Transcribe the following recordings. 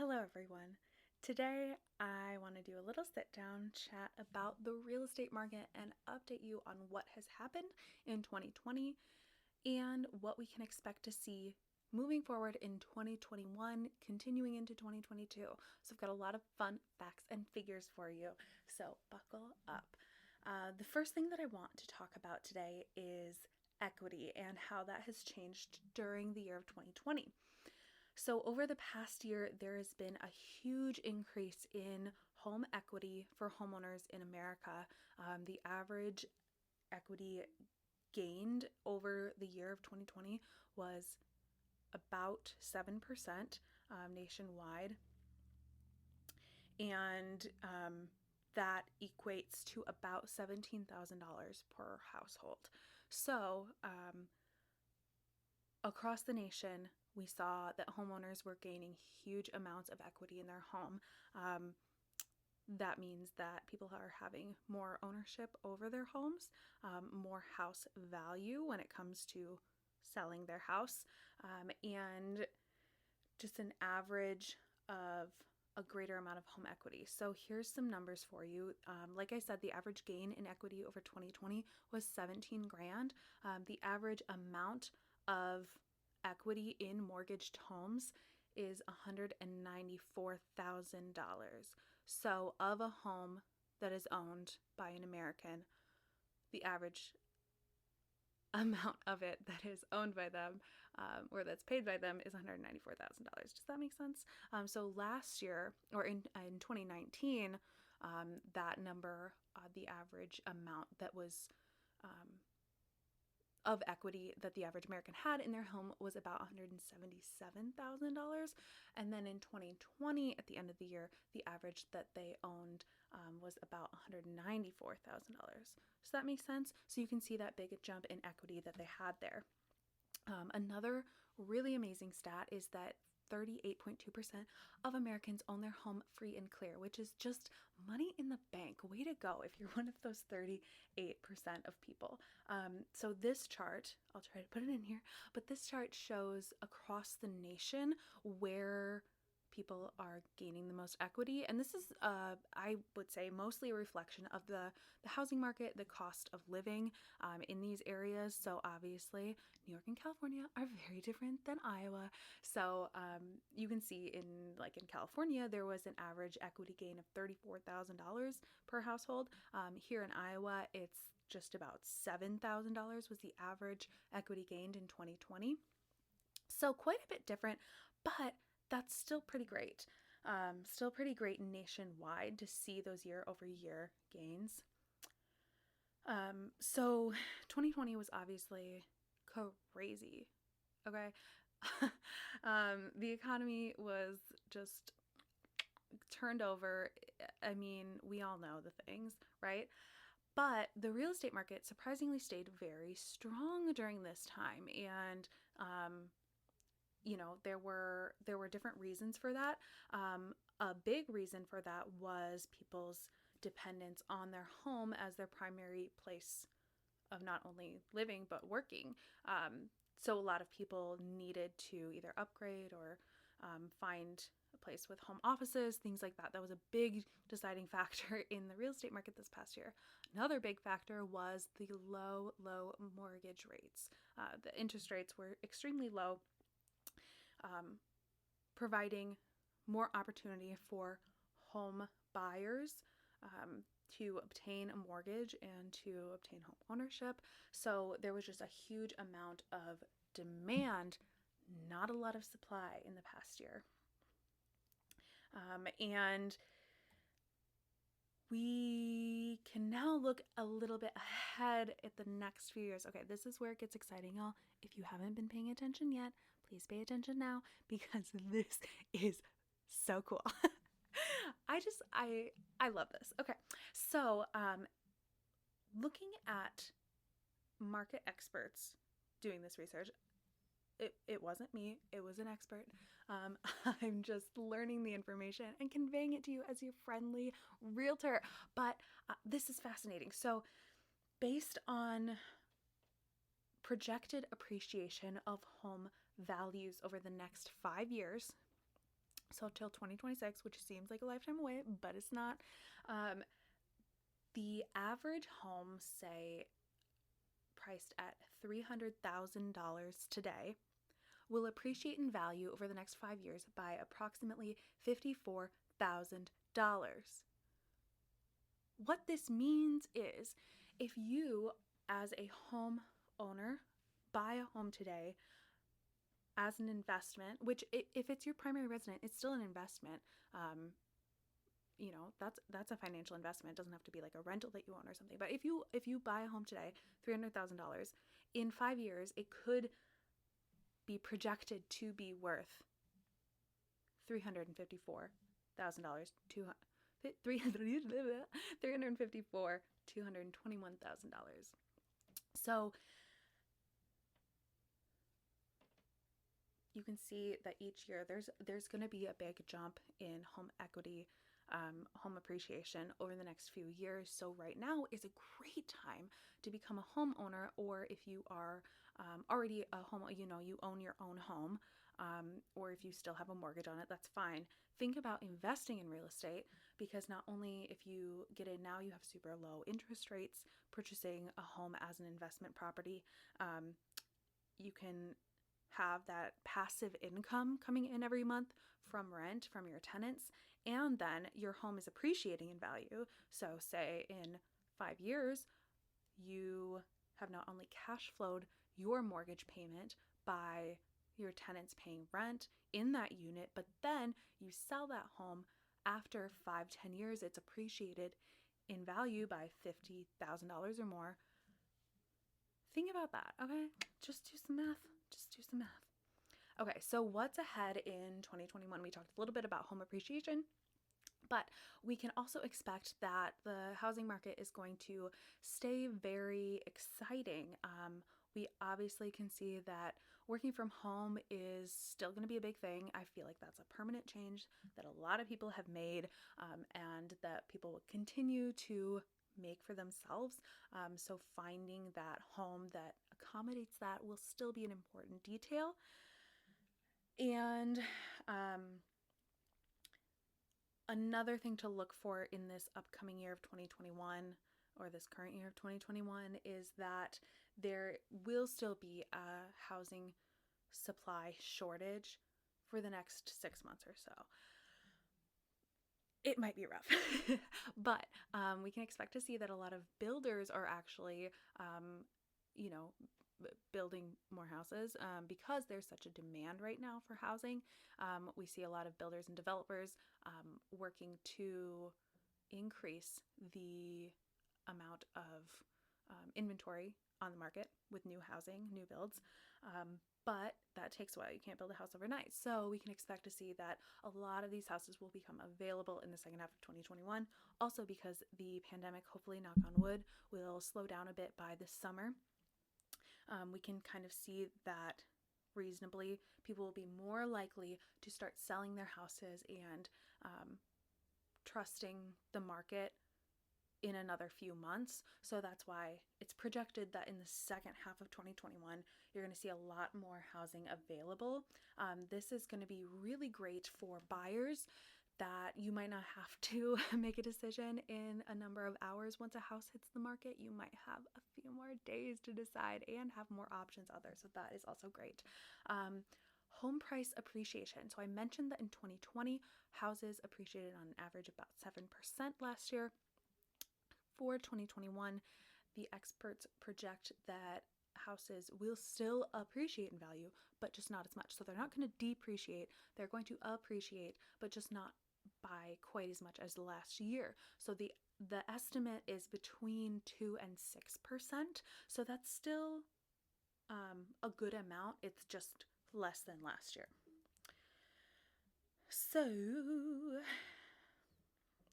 Hello, everyone. Today, I want to do a little sit down chat about the real estate market and update you on what has happened in 2020 and what we can expect to see moving forward in 2021, continuing into 2022. So, I've got a lot of fun facts and figures for you. So, buckle up. The first thing that I want to talk about today is equity and how that has changed during the year of 2020. So, over the past year, there has been a huge increase in home equity for homeowners in America. The average equity gained over the year of 2020 was about 7% nationwide. And that equates to about $17,000 per household. So, across the nation, we saw that homeowners were gaining huge amounts of equity in their home. That means that people are having more ownership over their homes, more house value when it comes to selling their house, and just an average of a greater amount of home equity. So here's some numbers for you. Like I said, the average gain in equity over 2020 was 17 grand. The average amount of equity in mortgaged homes is $194,000. So, of a home that is owned by an American, the average amount of it that is owned by them or that's paid by them is $194,000. Does that make sense? So last year, or in 2019, that number, the average amount that was of equity that the average American had in their home was about $177,000. And then in 2020, at the end of the year, the average that they owned was about $194,000. So that makes sense. So you can see that big jump in equity that they had there. Another really amazing stat is that 38.2% of Americans own their home free and clear, which is just money in the bank. Way to go if you're one of those 38% of people. So this chart, I'll try to put it in here, but this chart shows across the nation where people are gaining the most equity. And this is, I would say, mostly a reflection of the housing market, the cost of living in these areas. So obviously, New York and California are very different than Iowa. So you can see in California, there was an average equity gain of $34,000 per household. Here in Iowa, it's just about $7,000 was the average equity gained in 2020. So quite a bit different, but that's still pretty great. Still pretty great nationwide to see those year over year gains. So 2020 was obviously crazy. Okay. The economy was just turned over. I mean, we all know the things, right? But the real estate market surprisingly stayed very strong during this time. And, there were different reasons for that. A big reason for that was people's dependence on their home as their primary place of not only living but working. So a lot of people needed to either upgrade or find a place with home offices, things like that. That was a big deciding factor in the real estate market this past year. Another big factor was the low mortgage rates. The interest rates were extremely low, providing more opportunity for home buyers to obtain a mortgage and to obtain home ownership. So there was just a huge amount of demand, not a lot of supply in the past year. And we can now look a little bit ahead at the next few years. Okay, this is where it gets exciting, y'all. If you haven't been paying attention yet, please pay attention now because this is so cool. I love this. Okay, so looking at market experts doing this research, it wasn't me, it was an expert. I'm just learning the information and conveying it to you as your friendly realtor. But this is fascinating. So, based on projected appreciation of home values over the next 5 years, so till 2026, which seems like a lifetime away, but it's not. The average home, say, priced at $300,000 today, will appreciate in value over the next 5 years by approximately $54,000. What this means is if you, as a home owner, buy a home today as an investment, which if it's your primary resident, it's still an investment. That's a financial investment. It doesn't have to be like a rental that you own or something. But if you buy a home today, $300,000, in 5 years, it could be projected to be worth $354,000, $221,000. So you can see that each year there's going to be a big jump in home equity, home appreciation over the next few years. So right now is a great time to become a homeowner, or if you are already a home, you own your own home, or if you still have a mortgage on it, that's fine. Think about investing in real estate, because not only if you get in now, you have super low interest rates. Purchasing a home as an investment property, you can have that passive income coming in every month from rent from your tenants, and then your home is appreciating in value. So say in 5 years, you have not only cash flowed your mortgage payment by your tenants paying rent in that unit, but then you sell that home after 5-10 years, it's appreciated in value by $50,000 or more. Think about that, okay? Just do some math. Okay, so what's ahead in 2021? We talked a little bit about home appreciation, but we can also expect that the housing market is going to stay very exciting. We obviously can see that working from home is still going to be a big thing. I feel like that's a permanent change that a lot of people have made, and that people will continue to make for themselves. So finding that home that accommodates that will still be an important detail. And another thing to look for in this upcoming year of 2021, or this current year of 2021, is that there will still be a housing supply shortage for the next 6 months or so. It might be rough, but we can expect to see that a lot of builders are actually, building more houses because there's such a demand right now for housing. We see a lot of builders and developers working to increase the amount of inventory on the market with new housing, new builds. But that takes a while. You can't build a house overnight. So we can expect to see that a lot of these houses will become available in the second half of 2021. Also because the pandemic, hopefully, knock on wood, will slow down a bit by the summer. We can kind of see that reasonably people will be more likely to start selling their houses and trusting the market in another few months. So that's why it's projected that in the second half of 2021, you're going to see a lot more housing available. This is going to be really great for buyers that you might not have to make a decision in a number of hours. Once a house hits the market, you might have a few more days to decide and have more options out there. So that is also great. Home price appreciation. So I mentioned that in 2020, houses appreciated on average about 7% last year. For 2021, the experts project that houses will still appreciate in value, but just not as much. So they're not going to depreciate, they're going to appreciate, but just not by quite as much as last year. So the estimate is between 2 and 6%. So that's still a good amount. It's just less than last year. So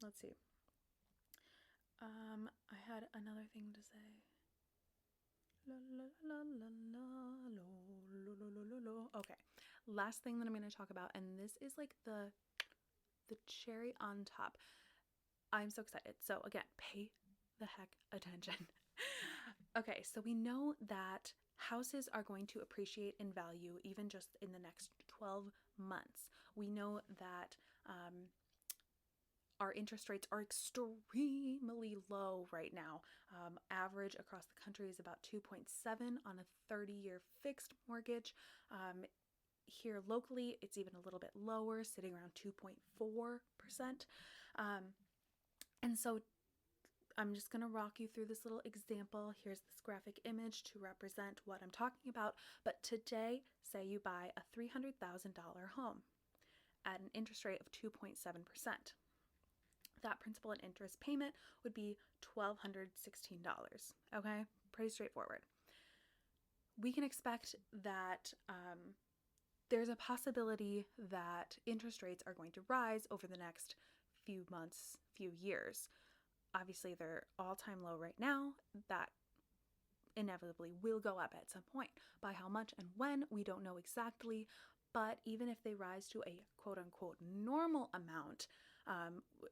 let's see. I had another thing to say. Okay, last thing that I'm going to talk about, and this is like the cherry on top. I'm so excited. So again, pay the heck attention. Okay, so we know that houses are going to appreciate in value even just in the next 12 months. We know that our interest rates are extremely low right now. Average across the country is about 2.7 on a 30-year fixed mortgage. Here locally, it's even a little bit lower, sitting around 2.4%. And so I'm just going to rock you through this little example. Here's this graphic image to represent what I'm talking about. But today, say you buy a $300,000 home at an interest rate of 2.7%. That principal and interest payment would be $1,216. Okay, pretty straightforward. We can expect that there's a possibility that interest rates are going to rise over the next few months, few years. Obviously, they're all-time low right now. That inevitably will go up at some point. By how much and when, we don't know exactly. But even if they rise to a quote-unquote normal amount,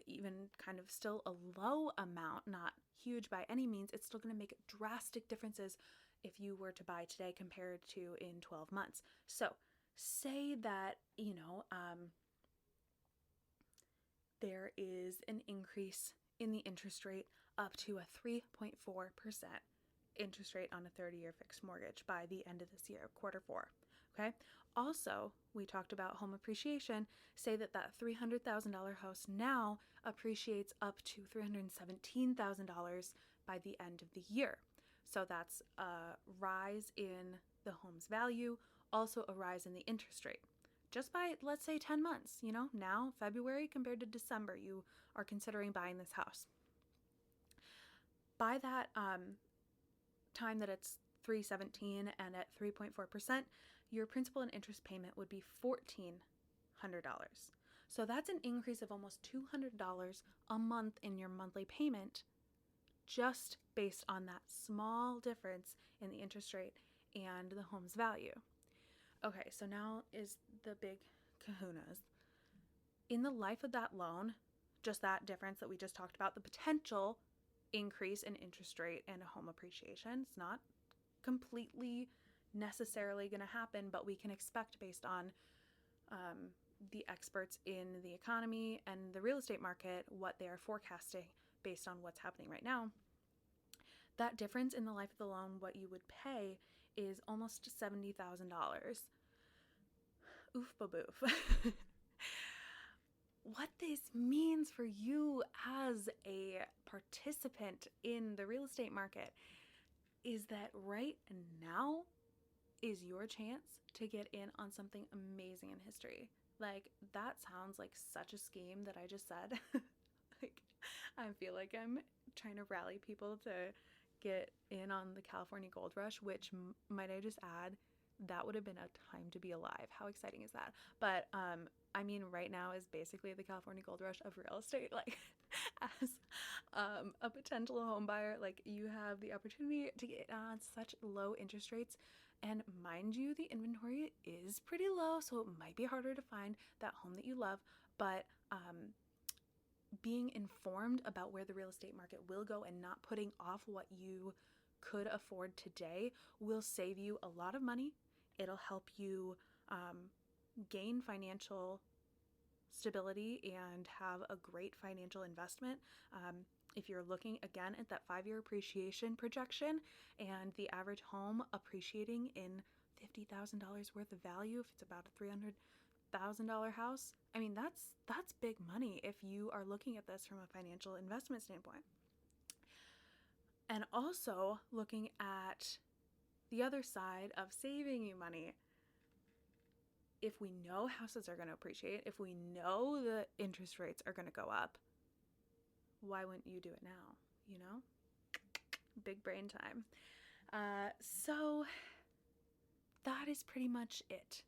even kind of still a low amount, not huge by any means, it's still going to make drastic differences if you were to buy today compared to in 12 months. So say that, there is an increase in the interest rate up to a 3.4% interest rate on a 30-year fixed mortgage by the end of this year, quarter four. Okay. Also, we talked about home appreciation. Say that $300,000 house now appreciates up to $317,000 by the end of the year. So that's a rise in the home's value, also a rise in the interest rate. Just by, let's say, 10 months, now February compared to December, you are considering buying this house. By that time that it's $317 and at 3.4%, your principal and interest payment would be $1,400. So that's an increase of almost $200 a month in your monthly payment, just based on that small difference in the interest rate and the home's value. Okay, so now is the big kahunas. In the life of that loan, just that difference that we just talked about, the potential increase in interest rate and home appreciation, it's not completely necessarily going to happen, but we can expect based on the experts in the economy and the real estate market what they are forecasting based on what's happening right now. That difference in the life of the loan, what you would pay, is almost $70,000. Oof baboof. What this means for you as a participant in the real estate market is that right now is your chance to get in on something amazing in history. Like, that sounds like such a scheme that I just said. Like, I feel like I'm trying to rally people to get in on the California Gold Rush, which, might I just add, that would have been a time to be alive. How exciting is that? But I mean, right now is basically the California Gold Rush of real estate. Like, as a potential home buyer, like, you have the opportunity to get on such low interest rates. And mind you, the inventory is pretty low, so it might be harder to find that home that you love. But being informed about where the real estate market will go and not putting off what you could afford today will save you a lot of money. It'll help you gain financial stability and have a great financial investment. If you're looking again at that 5-year appreciation projection and the average home appreciating in $50,000 worth of value, if it's about a $300,000 house, I mean, that's big money if you are looking at this from a financial investment standpoint. And also looking at the other side of saving you money. If we know houses are going to appreciate, if we know the interest rates are going to go up, why wouldn't you do it now? Big brain time. So that is pretty much it.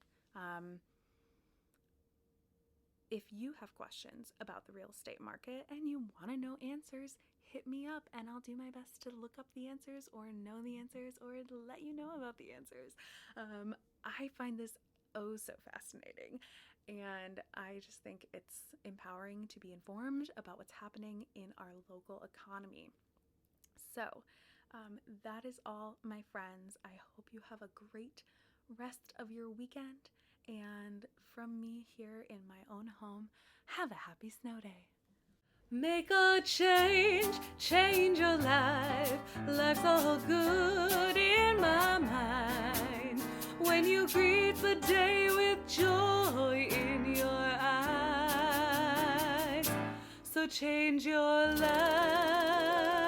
If you have questions about the real estate market and you want to know answers, hit me up and I'll do my best to look up the answers or know the answers or let you know about the answers. I find this so fascinating, and I just think it's empowering to be informed about what's happening in our local economy. So that is all, my friends. I hope you have a great rest of your weekend, And from me here in my own home, have a happy snow day. Make a change, change your life. Life's all good in my mind. When you greet the day with joy in your eyes. So change your life.